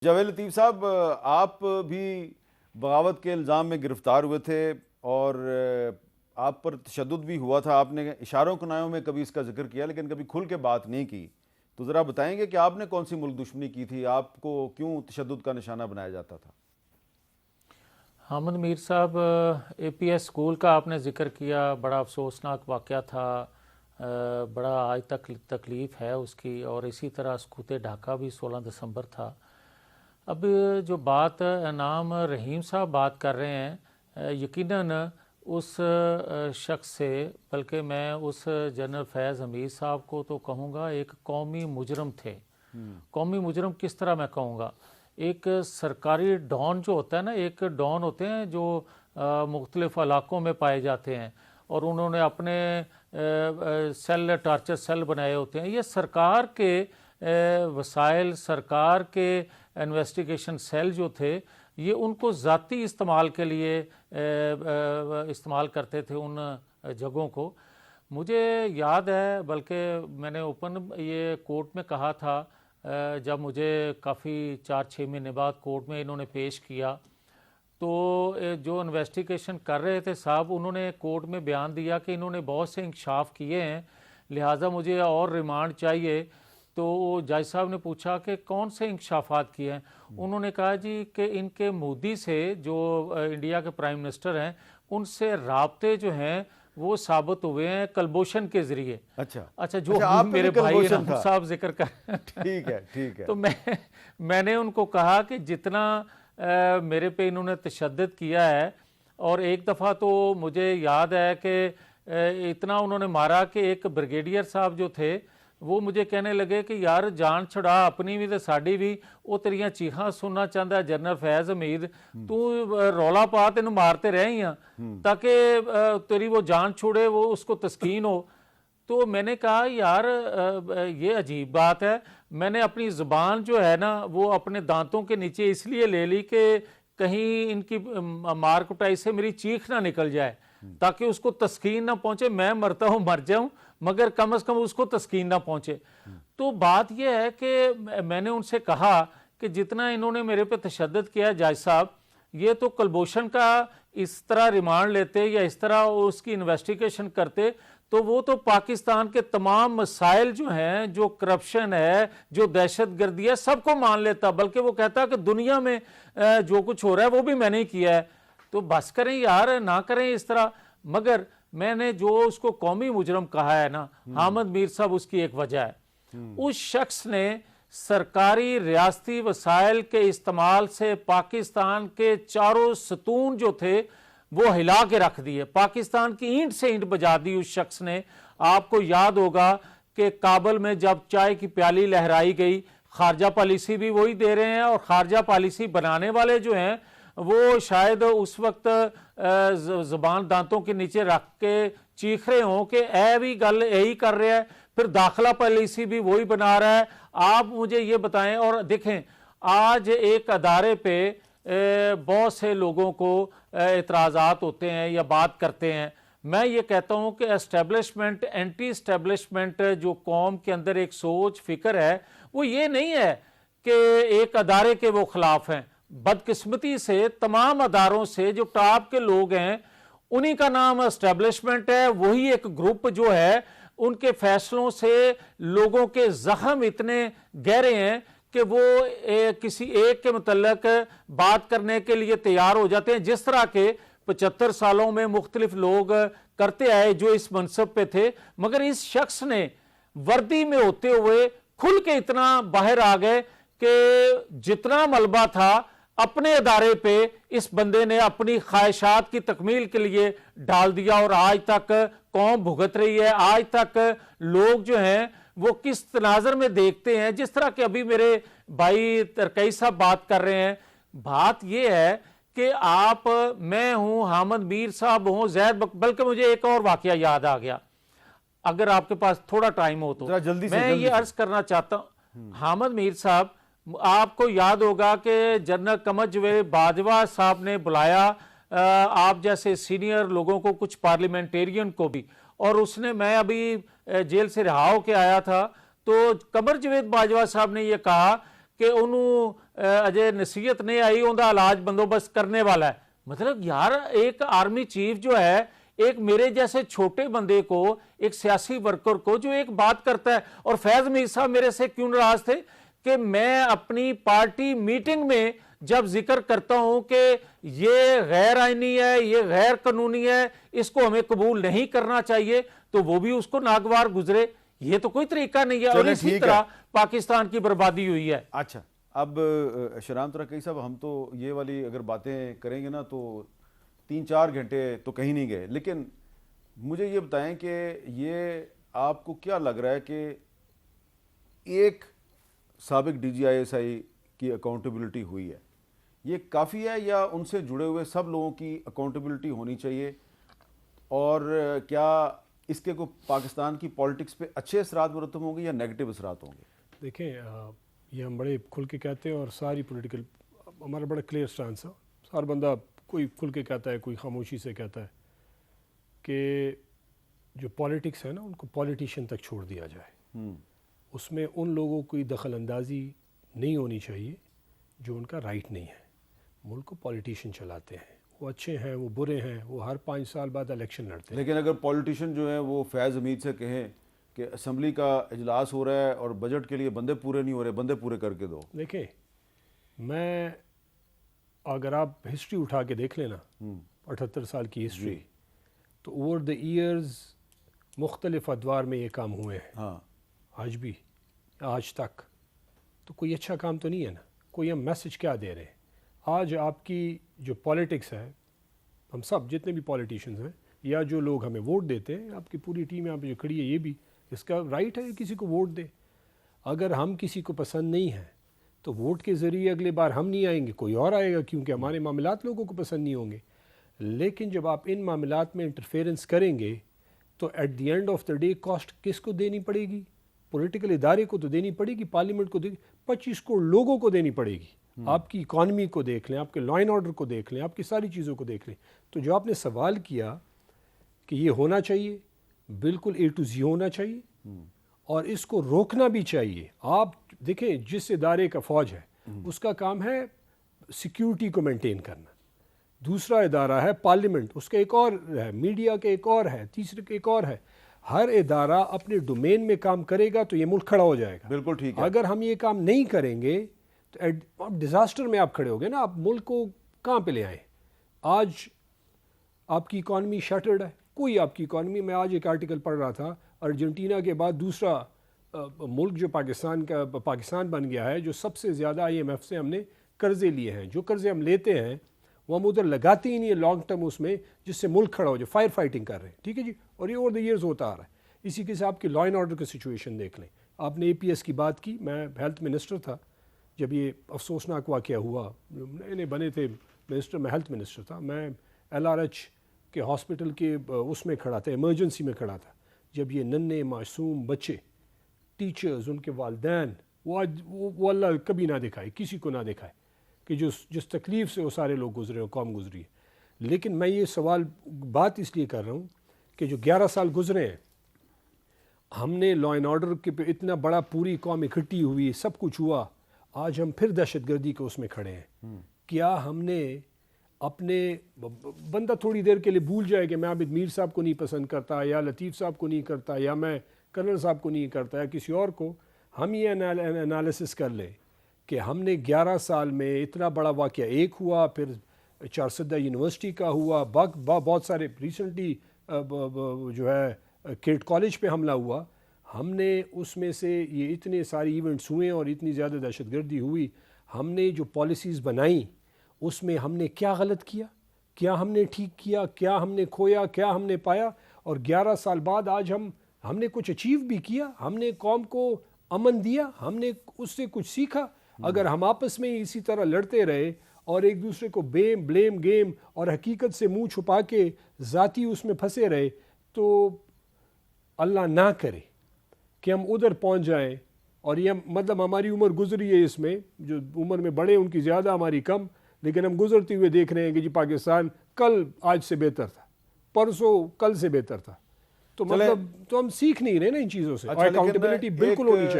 جاوید لطیف صاحب، آپ بھی بغاوت کے الزام میں گرفتار ہوئے تھے اور آپ پر تشدد بھی ہوا تھا. آپ نے اشاروں کنایوں میں کبھی اس کا ذکر کیا لیکن کبھی کھل کے بات نہیں کی. تو ذرا بتائیں گے کہ آپ نے کون سی ملک دشمنی کی تھی؟ آپ کو کیوں تشدد کا نشانہ بنایا جاتا تھا؟ حامد میر صاحب، اے پی ایس اسکول کا آپ نے ذکر کیا، بڑا افسوسناک واقعہ تھا، بڑا آج تک تکلیف ہے اس کی. اور اسی طرح سکوت ڈھاکہ بھی 16 دسمبر تھا. اب جو بات انعام رحیم صاحب بات کر رہے ہیں، یقیناً اس شخص سے، بلکہ میں اس جنرل فیض حمید صاحب کو تو کہوں گا ایک قومی مجرم تھے. قومی مجرم کس طرح میں کہوں گا؟ ایک سرکاری ڈان جو ہوتا ہے نا، ایک ڈان ہوتے ہیں جو مختلف علاقوں میں پائے جاتے ہیں اور انہوں نے اپنے سیل، ٹارچر سیل بنائے ہوتے ہیں. یہ سرکار کے وسائل، سرکار کے انویسٹیگیشن سیل جو تھے، یہ ان کو ذاتی استعمال کے لیے استعمال کرتے تھے ان جگہوں کو. مجھے یاد ہے، بلکہ میں نے اوپن یہ کورٹ میں کہا تھا جب مجھے کافی 4-6 مہینے بعد کورٹ میں انہوں نے پیش کیا، تو جو انویسٹیگیشن کر رہے تھے صاحب، انہوں نے کورٹ میں بیان دیا کہ انہوں نے بہت سے انکشاف کیے ہیں، لہٰذا مجھے اور ریمانڈ چاہیے. تو جج صاحب نے پوچھا کہ کون سے انکشافات کیے ہیں؟ انہوں نے کہا جی کہ ان کے مودی سے، جو انڈیا کے پرائم منسٹر ہیں، ان سے رابطے جو ہیں وہ ثابت ہوئے ہیں کلبھوشن کے ذریعے. اچھا جو میرے بھائی صاحب ذکر کر ٹھیک ہے. تو میں نے ان کو کہا کہ جتنا میرے پہ انہوں نے تشدد کیا ہے، اور ایک دفعہ تو مجھے یاد ہے کہ اتنا انہوں نے مارا کہ ایک بریگیڈیئر صاحب جو تھے وہ مجھے کہنے لگے کہ یار جان چھڑا اپنی بھی تے ساڈی بھی، وہ تیریاں چیخاں سننا چاہتا ہے جنرل فیض حمید، تو رولا پا تینوں مارتے رہے ہی ہیں تاکہ تیری وہ جان چھوڑے، وہ اس کو تسکین ہو. تو میں نے کہا یار یہ عجیب بات ہے. میں نے اپنی زبان جو ہے نا وہ اپنے دانتوں کے نیچے اس لیے لے لی کہ کہیں ان کی مار کٹائی سے میری چیخ نہ نکل جائے، تاکہ اس کو تسکین نہ پہنچے. میں مرتا ہوں مر جاؤں، مگر کم از کم اس کو تسکین نہ پہنچے. تو بات یہ ہے کہ میں نے ان سے کہا کہ جتنا انہوں نے میرے پہ تشدد کیا جج صاحب، یہ تو کلبھوشن کا اس طرح ریمانڈ لیتے یا اس طرح اس کی انویسٹیگیشن کرتے تو وہ تو پاکستان کے تمام مسائل جو ہیں، جو کرپشن ہے، جو دہشت گردی ہے، سب کو مان لیتا، بلکہ وہ کہتا کہ دنیا میں جو کچھ ہو رہا ہے وہ بھی میں نے کیا ہے. تو بس کریں یار، نہ کریں اس طرح. مگر میں نے جو اس کو قومی مجرم کہا ہے نا حامد میر صاحب، اس کی ایک وجہ ہے. اس شخص نے سرکاری ریاستی وسائل کے استعمال سے پاکستان کے چاروں ستون جو تھے وہ ہلا کے رکھ دیے. پاکستان کی اینٹ سے اینٹ بجا دی اس شخص نے. آپ کو یاد ہوگا کہ کابل میں جب چائے کی پیالی لہرائی گئی، خارجہ پالیسی بھی وہی دے رہے ہیں، اور خارجہ پالیسی بنانے والے جو ہیں وہ شاید اس وقت زبان دانتوں کے نیچے رکھ کے چیخ رہے ہوں کہ اے بھی گل یہی کر رہا ہے. پھر داخلہ پالیسی بھی وہی بنا رہا ہے. آپ مجھے یہ بتائیں. اور دیکھیں آج ایک ادارے پہ بہت سے لوگوں کو اعتراضات ہوتے ہیں یا بات کرتے ہیں. میں یہ کہتا ہوں کہ اسٹیبلشمنٹ، اینٹی اسٹیبلشمنٹ جو قوم کے اندر ایک سوچ فکر ہے، وہ یہ نہیں ہے کہ ایک ادارے کے وہ خلاف ہیں. بدقسمتی سے تمام اداروں سے جو ٹاپ کے لوگ ہیں انہی کا نام اسٹیبلشمنٹ ہے. وہی ایک گروپ جو ہے، ان کے فیصلوں سے لوگوں کے زخم اتنے گہرے ہیں کہ وہ کسی ایک کے متعلق بات کرنے کے لیے تیار ہو جاتے ہیں، جس طرح کے 75 سالوں میں مختلف لوگ کرتے آئے جو اس منصب پہ تھے. مگر اس شخص نے وردی میں ہوتے ہوئے کھل کے اتنا باہر آ گئے کہ جتنا ملبہ تھا اپنے ادارے پہ اس بندے نے اپنی خواہشات کی تکمیل کے لیے ڈال دیا. اور آج تک قوم بھگت رہی ہے. آج تک لوگ جو ہیں وہ کس تناظر میں دیکھتے ہیں، جس طرح کہ ابھی میرے بھائی ترکئی صاحب بات کر رہے ہیں. بات یہ ہے کہ آپ، میں ہوں، حامد میر صاحب ہوں، زید، بلکہ مجھے ایک اور واقعہ یاد آ گیا، اگر آپ کے پاس تھوڑا ٹائم ہو تو میں یہ عرض کرنا چاہتا ہوں. حامد میر صاحب، آپ کو یاد ہوگا کہ جنرل قمر جاوید باجوہ صاحب نے بلایا آپ جیسے سینئر لوگوں کو، کچھ پارلیمنٹیرین کو بھی، اور اس نے، میں ابھی جیل سے رہا ہو کے آیا تھا، تو قمر جاوید باجوہ صاحب نے یہ کہا کہ انہوں ਅਜੇ ਨਸੀਹਤ ਨਹੀਂ ਆਈ, ਉਹਦਾ ਇਲਾਜ ਬੰਦੋਬਸਤ ਕਰਨੇ ਵਾਲਾ ਹੈ। मतलब यार एक आर्मी चीफ जो है एक मेरे जैसे छोटे बंदे को, एक सियासी वर्कर को जो एक बात करता है, और फैज मीर साहब मेरे से क्यों नाराज थे कि मैं अपनी पार्टी मीटिंग में जब जिक्र करता हूं कि ये गैर आईनी है, ये गैर कानूनी है, इसको हमें कबूल नहीं करना चाहिए, तो वो भी उसको नागवार गुजरे। ये तो कोई तरीका नहीं है, और इसी तरह पाकिस्तान की बर्बादी हुई है। अच्छा, अब शराम तरक्की साहब, हम तो ये वाली अगर बातें करेंगे ना तो 3-4 घंटे तो कहीं नहीं गए, लेकिन मुझे ये बताएं कि ये आपको क्या लग रहा है कि एक साबिक DGI-SI की अकाउंटेबिलिटी हुई है, ये काफ़ी है या उनसे जुड़े हुए सब लोगों की अकाउंटेबिलिटी होनी चाहिए? और क्या इसके को पाकिस्तान की पॉलिटिक्स पे अच्छे असरात मुरतब होंगे या नेगेटिव असरात होंगे? देखें, ये हम बड़े खुल के कहते हैं, और सारी पॉलिटिकल हमारा बड़ा क्लियर स्टांस है। हर बंदा कोई खुल के कहता है, कोई खामोशी से कहता है कि जो पॉलिटिक्स है ना, उनको पॉलिटिशियन तक छोड़ दिया जाए। उसमें उन लोगों की दखल अंदाजी नहीं होनी चाहिए जो उनका राइट नहीं है। मुल्क को पॉलिटिशियन चलाते हैं, वो अच्छे हैं, वो बुरे हैं, वो हर 5 साल बाद इलेक्शन लड़ते हैं। लेकिन अगर पॉलिटिशियन जो है वो फैज़ हमीद से कहें कि असम्बली का इजलास हो रहा है और बजट के लिए बंदे पूरे नहीं हो रहे, बंदे पूरे करके दो। देखें, मैं अगर आप हिस्ट्री उठा के देख लेना, 78 साल की हिस्ट्री, तो ओवर द ईयर्स मुख्तलिफ अदवार में ये काम हुए हैं। हाँ, आज भी, आज तक तो कोई अच्छा काम तो नहीं है ना। कोई हम मैसेज क्या दे रहे हैं? आज आपकी जो पॉलिटिक्स है, हम सब जितने भी पॉलिटिशियंस हैं या जो लोग हमें वोट देते हैं, आपकी पूरी टीम यहाँ पे जो खड़ी है, ये भी इसका राइट है किसी को वोट दे। अगर हम किसी को पसंद नहीं है तो वोट के ज़रिए अगले बार हम नहीं आएंगे, कोई और आएगा, क्योंकि हमारे मामलात लोगों को पसंद नहीं होंगे। लेकिन जब आप इन मामलात में इंटरफेरेंस करेंगे तो at the end of the day cost किसको देनी पड़ेगी? पॉलिटिकल इदारे को तो देनी पड़ेगी, पार्लियामेंट को 25 करोड़ लोगों को देनी पड़ेगी। आपकी इकॉनमी को देख लें, आपके लॉ एंड ऑर्डर को देख लें, आपकी सारी चीज़ों को देख लें। तो जो आपने सवाल किया कि ये होना चाहिए, बिल्कुल A to Z होना चाहिए, और इसको रोकना भी चाहिए। आप देखें, जिस इदारे का फ़ौज है उसका काम है सिक्योरिटी को मेंटेन करना, दूसरा इदारा है पार्लियामेंट, उसका एक और है, मीडिया का एक और है, तीसरे का एक और है। हर इदारा अपने डोमेन में काम करेगा तो ये मुल्क खड़ा हो जाएगा। बिल्कुल ठीक है। अगर हम ये काम नहीं करेंगे तो आप डिज़ास्टर में आप खड़े हो गए ना। आप मुल्क को कहाँ पे ले आए? आज आपकी इकॉनमी शटर्ड है, कोई आपकी इकॉनमी, मैं आज एक आर्टिकल पढ़ रहा था, अर्जेंटीना के बाद दूसरा मुल्क जो पाकिस्तान बन गया है, जो सबसे ज़्यादा IMF से हमने कर्ज़े लिए हैं। जो कर्ज़े हम लेते हैं वो हम उधर लगाते ही नहीं है लॉन्ग टर्म उसमें, जिससे मुल्क खड़ा हो जाए। फायर फाइटिंग कर रहे हैं, ठीक है जी, और ये ओवर द ईयर्स होता आ रहा है। इसी के साथ आपकी लॉ एंड ऑर्डर की सिचुएशन देख लें। आपने APS की बात की, मैं हेल्थ मिनिस्टर था जब ये अफसोसनाक वाक़या हुआ, नए बने थे मिनिस्टर, मैं हेल्थ मिनिस्टर था। मैं LRH के हॉस्पिटल के उसमें खड़ा था, इमरजेंसी में खड़ा था, जब ये नन्हे मासूम बच्चे, टीचर्स, उनके वालिदैन, वो अल्लाह कभी ना दिखाए, किसी को ना दिखाए कि जिस तकलीफ़ से वो सारे लोग गुजरे हो, कौम गुजरी है। लेकिन मैं ये सवाल बात इसलिए कर रहा हूँ कि जो 11 साल गुजरे हैं, हमने लॉ एंड ऑर्डर के पे इतना बड़ा पूरी कौम इकट्ठी हुई, सब कुछ हुआ, आज हम फिर दहशतगर्दी के उसमें खड़े हैं। क्या हमने अपने बंदा थोड़ी देर के लिए भूल जाए कि मैं आबिद मीर साहब को नहीं पसंद करता, या लतीफ़ साहब को नहीं करता, या मैं कर्नल साहब को नहीं करता, या किसी और को, हम ये एनालिसिस कर लें कि हमने 11 साल में इतना बड़ा वाक़या एक हुआ, फिर चारसदा यूनिवर्सिटी का हुआ, बहुत सारे रिसेंटली जो है किड कॉलेज पे हमला हुआ, हमने उसमें से ये इतने सारे इवेंट्स हुए और इतनी ज़्यादा दहशतगर्दी हुई। हमने जो पॉलिसीज़ बनाई उसमें हमने क्या गलत किया, क्या हमने ठीक किया, क्या हमने खोया, क्या हमने पाया? और 11 साल बाद आज हमने कुछ अचीव भी किया, हमने कौम को अमन दिया, हमने उससे कुछ सीखा। अगर हम आपस में इसी तरह लड़ते रहे और एक दूसरे को ब्लेम गेम और हकीकत से मुंह छुपा के ज़ाती उसमें फंसे रहे, तो अल्लाह ना करे कि हम उधर पहुंच जाएं। और ये मतलब हमारी उम्र गुजरी है, इसमें जो उम्र में बड़े उनकी ज़्यादा, हमारी कम, लेकिन हम गुजरते हुए देख रहे हैं कि जी पाकिस्तान कल आज से बेहतर था, परसों कल से बेहतर था। तो मतलब तो हम सीख नहीं रहे ना इन चीज़ों से। अच्छा, अकाउंटेबिलिटी बिल्कुल होनी चाहिए।